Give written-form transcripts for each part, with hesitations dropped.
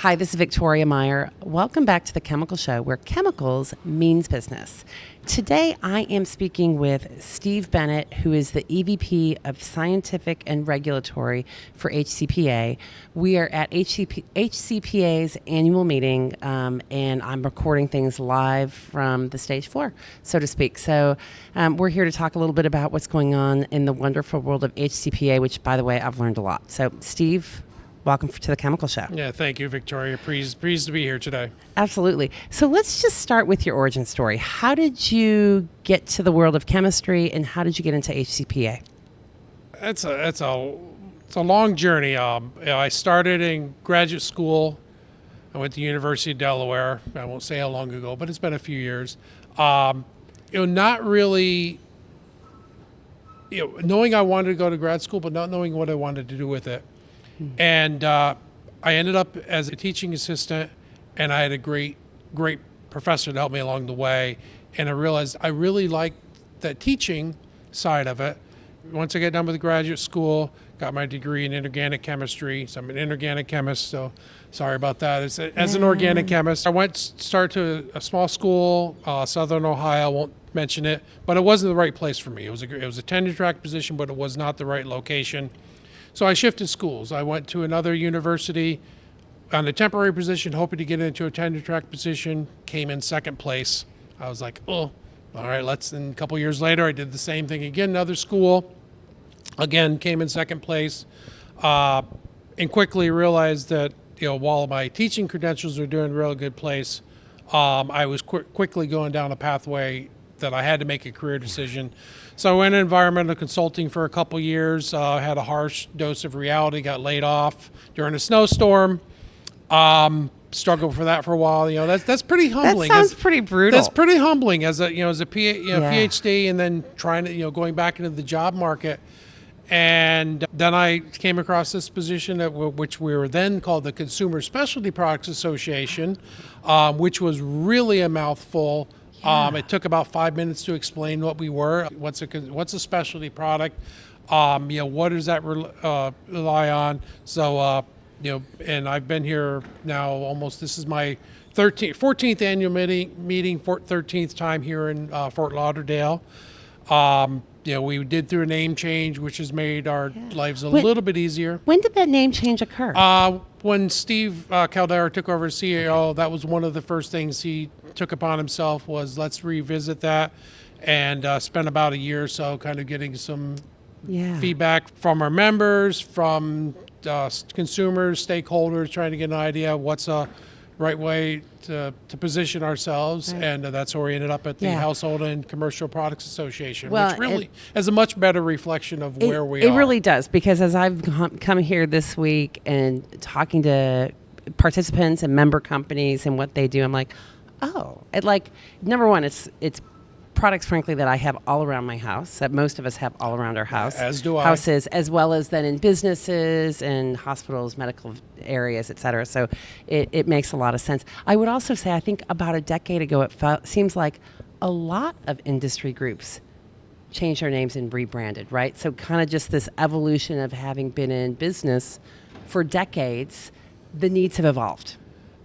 Hi, this is Victoria Meyer. Welcome back to the Chemical Show, where chemicals means business. Today, I am speaking with Steve Bennett, who is the EVP of Scientific and Regulatory for HCPA. We are at HCPA's annual meeting, and I'm recording things live from the stage floor, so to speak. So we're here to talk a little bit about what's going on in the wonderful world of HCPA, which, by the way, I've learned a lot. So, Steve, welcome to the Chemical Show. Yeah, thank you, Victoria. Pleased to be here today. Absolutely. So let's just start with your origin story. How did you get to the world of chemistry, and how did you get into HCPA? It's a long journey. I started in graduate school. I went to University of Delaware. I won't say how long ago, but it's been a few years. Not really, knowing I wanted to go to grad school, but not knowing what I wanted to do with it. And I ended up as a teaching assistant, and I had a great professor to help me along the way. And I realized I really liked that teaching side of it. Once I got done with graduate school, got my degree in inorganic chemistry. So I'm an inorganic chemist, so sorry about that. As an organic chemist, I started to a small school, Southern Ohio, I won't mention it, but it wasn't the right place for me. It was a tenure track position, but it was not the right location. So I shifted schools. I went to another university on a temporary position, hoping to get into a tenure track position, came in second place. I was like, oh, all right, and a couple years later, I did the same thing again, another school, again, came in second place, and quickly realized that, while my teaching credentials were doing a really good place, I was quickly going down a pathway that I had to make a career decision. So I went into environmental consulting for a couple years, had a harsh dose of reality, got laid off during a snowstorm, struggled for that for a while. That's pretty humbling. That sounds pretty brutal. That's pretty humbling as a PhD, and then trying to, going back into the job market. And then I came across this position which we were then called the Consumer Specialty Products Association, which was really a mouthful. It took about 5 minutes to explain what we were. What's a specialty product? What does that rely on? So, and I've been here now this is my 14th annual meeting, 13th time here in Fort Lauderdale. We did through a name change, which has made our lives a little bit easier. When did that name change occur? When Steve Caldera took over as CEO, that was one of the first things he took upon himself was let's revisit that, and spent about a year or so kind of getting some feedback from our members, from consumers, stakeholders, trying to get an idea of what's a right way to position ourselves, and that's where we ended up at the Household and Commercial Products Association, which really is a much better reflection of where we are. It really does, because as I've come here this week and talking to participants and member companies and what they do, I'm like, number one, it's products, frankly, that I have all around my house, that most of us have all around our houses, as well as then in businesses and hospitals, medical areas, et cetera. So it makes a lot of sense. I would also say, I think about a decade ago, seems like a lot of industry groups changed their names and rebranded, right? So kind of just this evolution of having been in business for decades, the needs have evolved.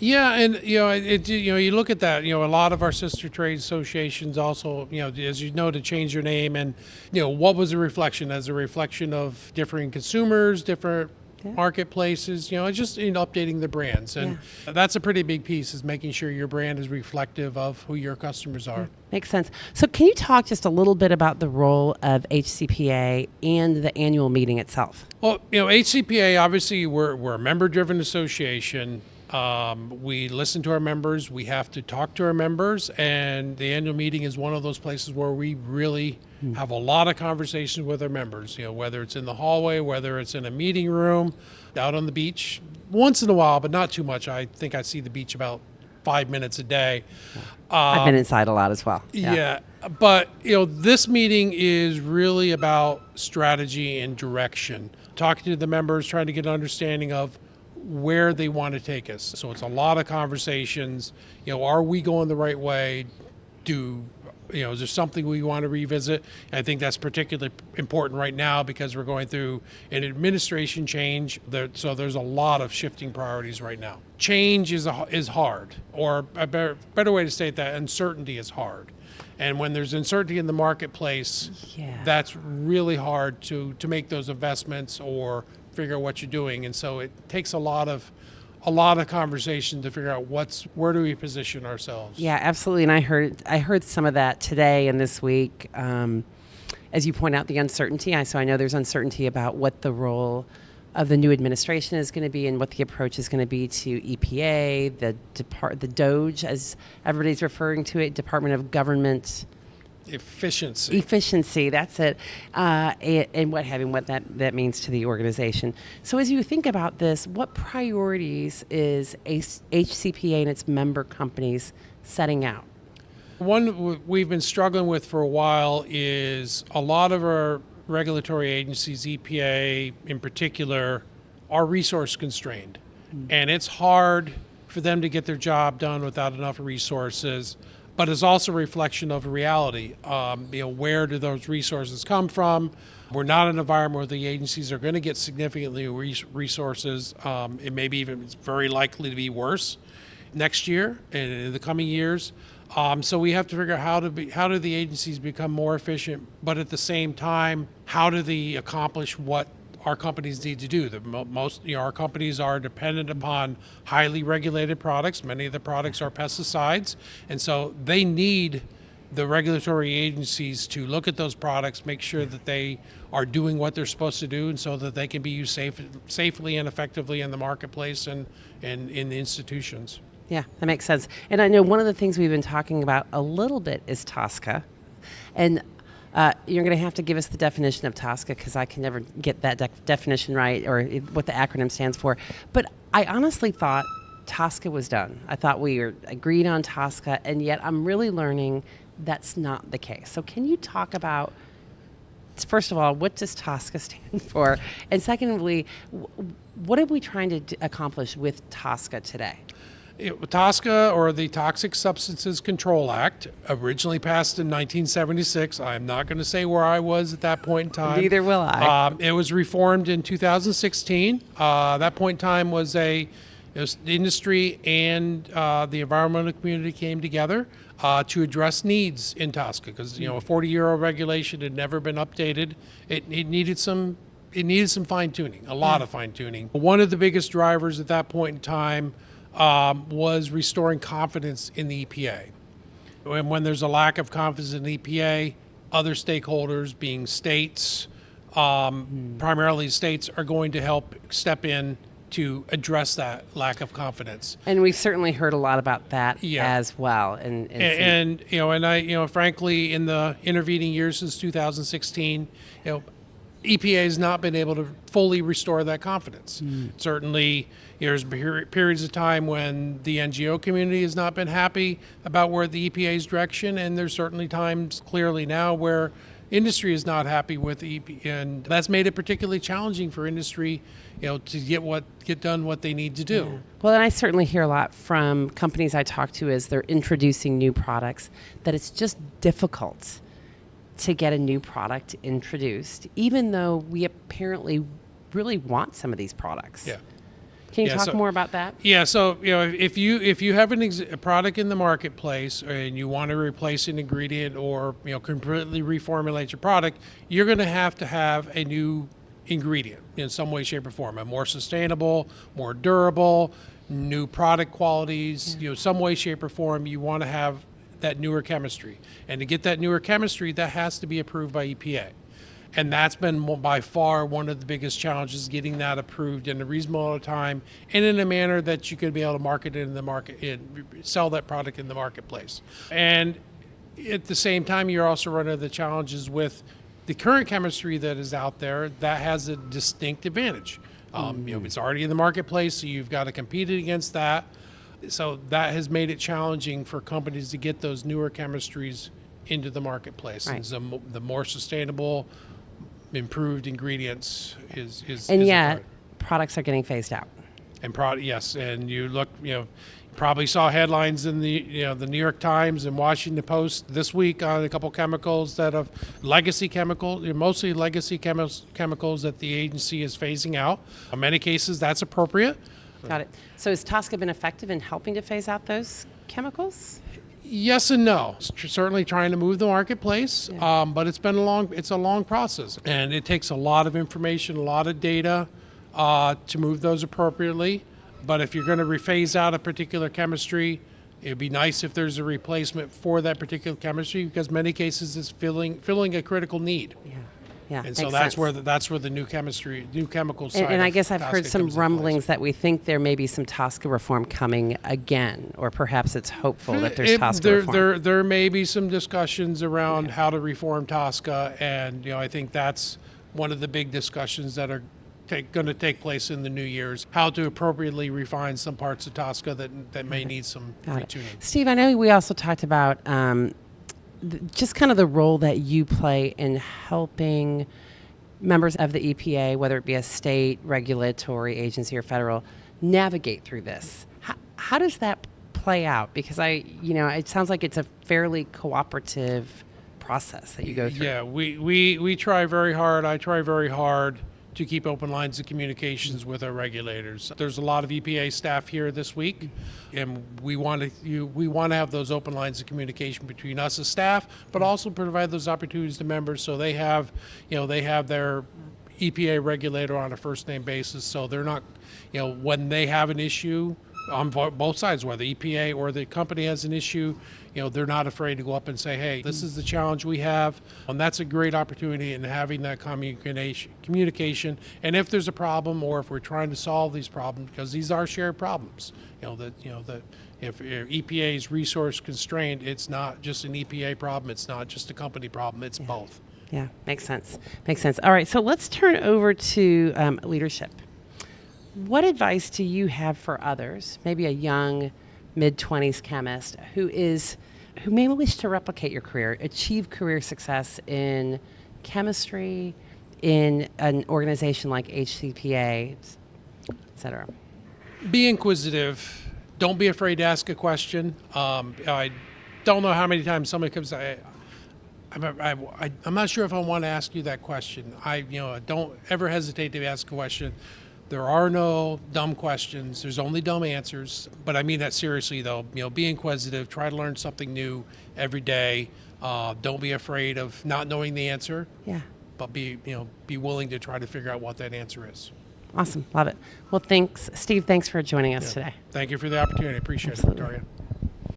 Yeah, and you look at that. A lot of our sister trade associations also, as to change your name, and what was a reflection? As a reflection of different consumers, different marketplaces. Just updating the brands, and that's a pretty big piece. Is making sure your brand is reflective of who your customers are. Makes sense. So, can you talk just a little bit about the role of HCPA and the annual meeting itself? Well, HCPA, obviously, we're a member-driven association. We listen to our members. We have to talk to our members, and the annual meeting is one of those places where we really have a lot of conversations with our members. Whether it's in the hallway, whether it's in a meeting room, out on the beach, once in a while, but not too much. I think I see the beach about 5 minutes a day. I've been inside a lot as well. Yeah, but this meeting is really about strategy and direction. Talking to the members, trying to get an understanding of where they want to take us. So it's a lot of conversations. Are we going the right way? Is there something we want to revisit? And I think that's particularly important right now because we're going through an administration change. So there's a lot of shifting priorities right now. Change is hard, or a better way to state that, uncertainty is hard. And when there's uncertainty in the marketplace, that's really hard to make those investments or figure out what you're doing. And so it takes a lot of conversation to figure out where do we position ourselves. Yeah, absolutely. And I heard some of that today and this week. As you point out, the uncertainty. So I know there's uncertainty about what the role of the new administration is going to be and what the approach is going to be to EPA, the DOGE, as everybody's referring to it, Department of Government Efficiency, that's it, and what that means to the organization. So as you think about this, what priorities is HCPA and its member companies setting out? One we've been struggling with for a while is a lot of our regulatory agencies, EPA in particular, are resource constrained. And it's hard for them to get their job done without enough resources, but it's also a reflection of reality. Where do those resources come from? We're not in an environment where the agencies are going to get significantly resources. It may be even very likely to be worse next year and in the coming years. So we have to figure out how do the agencies become more efficient, but at the same time, how do they accomplish what our companies need to do? Our companies are dependent upon highly regulated products. Many of the products are pesticides, and so they need the regulatory agencies to look at those products, make sure that they are doing what they're supposed to do, and so that they can be used safely and effectively in the marketplace and in the institutions. Yeah, that makes sense. And I know one of the things we've been talking about a little bit is TSCA. And you're going to have to give us the definition of TSCA because I can never get that definition right or what the acronym stands for. But I honestly thought TSCA was done. I thought we were agreed on TSCA, and yet I'm really learning that's not the case. So can you talk about, first of all, what does TSCA stand for? And secondly, what are we trying to accomplish with TSCA today? TSCA, or the Toxic Substances Control Act, originally passed in 1976. I'm not going to say where I was at that point in time. Neither will I. It was reformed in 2016. That point in time was the industry and the environmental community came together to address needs in TSCA because a 40-year-old regulation had never been updated. It needed some fine tuning, a lot of fine tuning. One of the biggest drivers at that point in time was restoring confidence in the EPA. And when there's a lack of confidence in the EPA, other stakeholders, being states, primarily states, are going to help step in to address that lack of confidence. And we've certainly heard a lot about that as well. And frankly, in the intervening years since 2016, EPA has not been able to fully restore that confidence. Certainly, there's periods of time when the NGO community has not been happy about where the EPA's direction, and there's certainly times clearly now where industry is not happy with EPA, and that's made it particularly challenging for industry, to get done what they need to do. Yeah. Well, and I certainly hear a lot from companies I talk to as they're introducing new products that it's just difficult to get a new product introduced, even though we apparently really want some of these products. Yeah. Can you talk more about that? Yeah. So if you have a product in the marketplace and you want to replace an ingredient or completely reformulate your product, you're going to have a new ingredient in some way, shape, or form. A more sustainable, more durable, new product qualities. Some way, shape, or form. You want to have that newer chemistry, and to get that newer chemistry, that has to be approved by EPA. And that's been by far one of the biggest challenges, getting that approved in a reasonable amount of time and in a manner that you could be able to market it in the market and sell that product in the marketplace. And at the same time, you're also running into the challenges with the current chemistry that is out there that has a distinct advantage. It's already in the marketplace, so you've got to compete against that. So that has made it challenging for companies to get those newer chemistries into the marketplace. Right. And so the more sustainable, improved ingredients is and yet products are getting phased out. And yes, and you look, Probably saw headlines in the New York Times and Washington Post this week on a couple chemicals that have legacy chemicals, mostly legacy chemicals that the agency is phasing out. In many cases, that's appropriate. Got it. So has TSCA been effective in helping to phase out those chemicals? Yes and no. Certainly trying to move the marketplace, but it's a long process, and it takes a lot of information, a lot of data to move those appropriately. But if you're going to rephase out a particular chemistry, it'd be nice if there's a replacement for that particular chemistry, because many cases it's filling a critical need. Yeah, And so makes that's sense. where the new chemical side. And I of guess I've TSCA heard some comes into rumblings place. that we think there may be some TSCA reform coming again, or perhaps it's hopeful that there's TSCA reform. There may be some discussions around how to reform TSCA, and I think that's one of the big discussions that are going to take place in the new year's, how to appropriately refine some parts of TSCA that may need some retuning. Steve, I know we also talked about just kind of the role that you play in helping members of the EPA, whether it be a state regulatory agency or federal, navigate through this. How does that play out? Because it sounds like it's a fairly cooperative process that you go through. Yeah, we try very hard. I try very hard to keep open lines of communications with our regulators. There's a lot of EPA staff here this week, and we want to have those open lines of communication between us as staff, but also provide those opportunities to members so they have their EPA regulator on a first name basis, so they're not, when they have an issue on both sides, whether EPA or the company has an issue, they're not afraid to go up and say, hey, this is the challenge we have. And that's a great opportunity in having that communication. And if there's a problem, or if we're trying to solve these problems, because these are shared problems, if EPA is resource constrained, it's not just an EPA problem, it's not just a company problem, it's both. Yeah, makes sense. Makes sense. All right, so let's turn over to leadership. What advice do you have for others, maybe a young mid-20s chemist who may wish to replicate your career, achieve career success in chemistry, in an organization like HCPA, et cetera? Be inquisitive. Don't be afraid to ask a question. I don't know how many times somebody comes, I'm not sure if I want to ask you that question. Don't ever hesitate to ask a question. There are no dumb questions. There's only dumb answers. But I mean that seriously, though. Be inquisitive. Try to learn something new every day. Don't be afraid of not knowing the answer. Yeah. But be willing to try to figure out what that answer is. Awesome. Love it. Well, thanks. Steve, thanks for joining us today. Thank you for the opportunity. I appreciate it, Victoria.